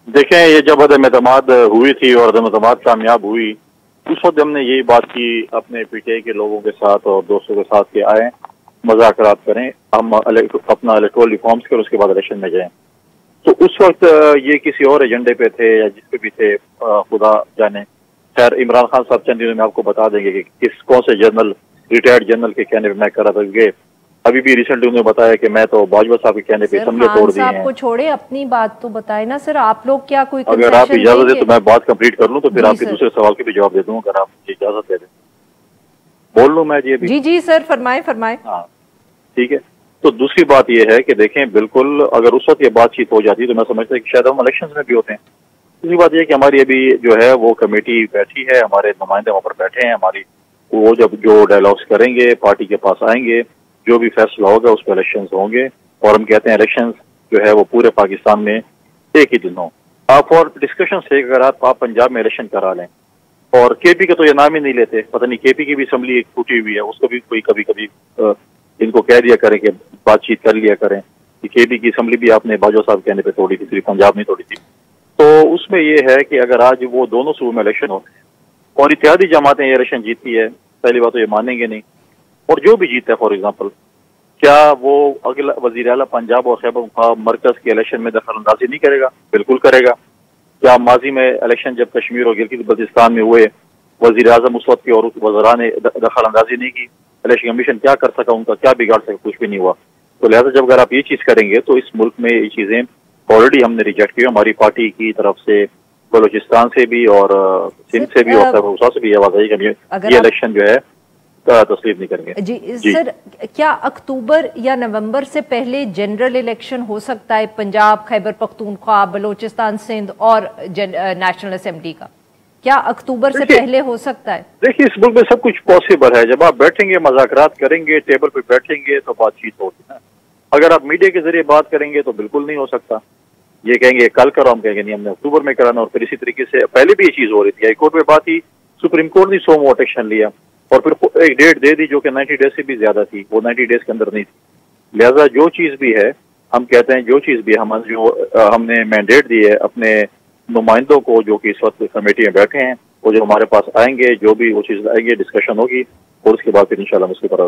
देखें, ये जब अदम-ए-एतमाद हुई थी और अदम-ए-एतमाद कामयाब हुई, उस वक्त हमने यही बात की अपने पीटीआई के लोगों के साथ और दोस्तों के साथ कि आए मुज़ाकरात करें, हम अपना इलेक्टोरल रिफॉर्म्स करें, उसके बाद इलेक्शन में जाएं। तो उस वक्त ये किसी और एजेंडे पे थे या जिस पे भी थे, खुदा जाने। खैर, इमरान खान साहब चंद दिनों में आपको बता देंगे कि कौन से जनरल, रिटायर्ड जनरल के कहने पर मैं कर रहा था, क्योंकि अभी भी रिसेंटली उन्होंने बताया कि मैं तो बाजवा साहब के कहने पे समझे तोड़ दिए हैं। को छोड़े अपनी बात तो बताए ना सर, आप लोग क्या कोई अगर आप इजाजत दे तो मैं बात कंप्लीट कर लूं, तो फिर आपके दूसरे सवाल के भी जवाब दे दूंगा, अगर आप मुझे इजाजत दे दें। बोल लूं मैं जी? जी जी सर, फरमाए फरमाए। हाँ ठीक है। तो दूसरी बात यह है कि देखें, बिल्कुल अगर उस वक्त ये बातचीत हो जाती तो मैं समझता कि शायद हम इलेक्शन में भी होते हैं। दूसरी बात यह कि हमारी अभी जो है वो कमेटी बैठी है, हमारे नुमाइंदे वहां पर बैठे हैं, हमारी वो जब जो डायलॉग्स करेंगे पार्टी के पास आएंगे, जो भी फैसला होगा उस पर इलेक्शन होंगे। और हम कहते हैं इलेक्शन जो है वो पूरे पाकिस्तान में एक ही दिन हो। आप और डिस्कशन से अगर आप पंजाब में इलेक्शन करा लें, और केपी का तो ये नाम ही नहीं लेते, पता नहीं केपी की भी असम्बली एक टूटी हुई है, उसको भी कोई कभी कभी इनको कह दिया करें कि बातचीत कर लिया करें कि केपी की असम्बली भी आपने बाजवा साहब कहने पे तोड़ी थी, सिर्फ पंजाब नहीं तोड़ी थी। तो उसमें यह है कि अगर आज वो दोनों सूबों में इलेक्शन होते हैं और इत्तेहादी जमातें ये इलेक्शन जीतती है, पहली बात तो ये मानेंगे नहीं, और जो भी जीता है फॉर एग्जाम्पल, क्या वो अगला वजीर आला पंजाब और खैबर पख्तूनख्वा मरकज के इलेक्शन में दखल अंदाजी नहीं करेगा? बिल्कुल करेगा। क्या माजी में इलेक्शन जब कश्मीर और गिलगित बल्तिस्तान में हुए, वजीर आजम उस वक्त के और वज़रा ने दखल अंदाजी नहीं की? इलेक्शन कमीशन क्या कर सका? उनका क्या बिगाड़ सका? कुछ भी नहीं हुआ। तो लिहाजा जब अगर आप ये चीज करेंगे तो इस मुल्क में ये चीजें ऑलरेडी हमने रिजेक्ट की, हमारी पार्टी की तरफ से, बलोचिस्तान से भी और सिंध से भी और खैबर से भी आवाज आई कि ये इलेक्शन जो है तस्लीम नहीं करेंगे। जी सर, क्या अक्टूबर या नवंबर से पहले जनरल इलेक्शन हो सकता है पंजाब, खैबर पख्तूनख्वा, बलोचिस्तान, सिंध और नेशनल असेंबली का? क्या अक्टूबर से पहले हो सकता है? देखिए, इस मुल्क में सब कुछ पॉसिबल है। जब आप बैठेंगे, मुज़ाकरात करेंगे, टेबल पे बैठेंगे तो बातचीत होगी ना। अगर आप मीडिया के जरिए बात करेंगे तो बिल्कुल नहीं हो सकता। ये कहेंगे कल करो, हम कहेंगे नहीं हमने अक्टूबर में कराना। और फिर इसी तरीके से पहले भी ये चीज हो रही थी, हाईकोर्ट में बात ही, सुप्रीम कोर्ट ने सो वोट एक्शन लिया और फिर एक डेट दे दी जो कि 90 डेज से भी ज्यादा थी, वो 90 डेज के अंदर नहीं थी। लिहाजा जो चीज भी है, हम कहते हैं जो चीज भी हमने मैंडेट दी है अपने नुमाइंदों को जो कि इस वक्त कमेटी में बैठे हैं, वो जो हमारे पास आएंगे, जो भी वो चीज आएंगे, डिस्कशन होगी और उसके बाद फिर इंशाल्लाह हम उसके पर